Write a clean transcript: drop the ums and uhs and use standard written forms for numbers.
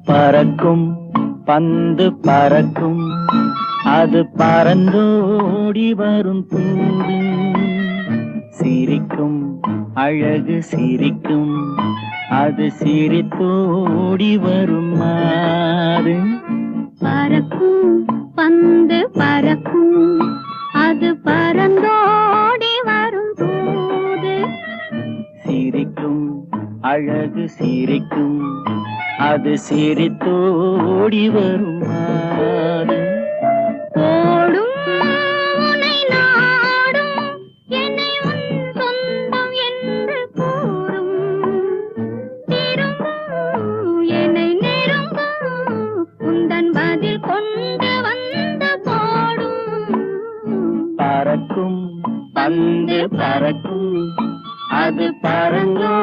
பறக்கும் பந்து பறக்கும், அது பறந்தோடி வரும் தூது. சிரிக்கும் அழகு சிரிக்கும், அது சிரித்தோடி வரும் மாறு. பறக்கும் பந்து பறக்கும், அது பறந்தோடி வரும் தூது. சிரிக்கும் அழகு சிரிக்கும், அது சிரித்தோடி வரும் மாறு. ஓடும் உன்னை நாடும், என்னை உன் சொந்தம் என்று கூறும். திரும்பும் என்னை நெருங்கும், உந்தன் பதில் கொண்டு வந்து போடும். பறக்கும் பந்து பறக்கும், அது பறந்தோ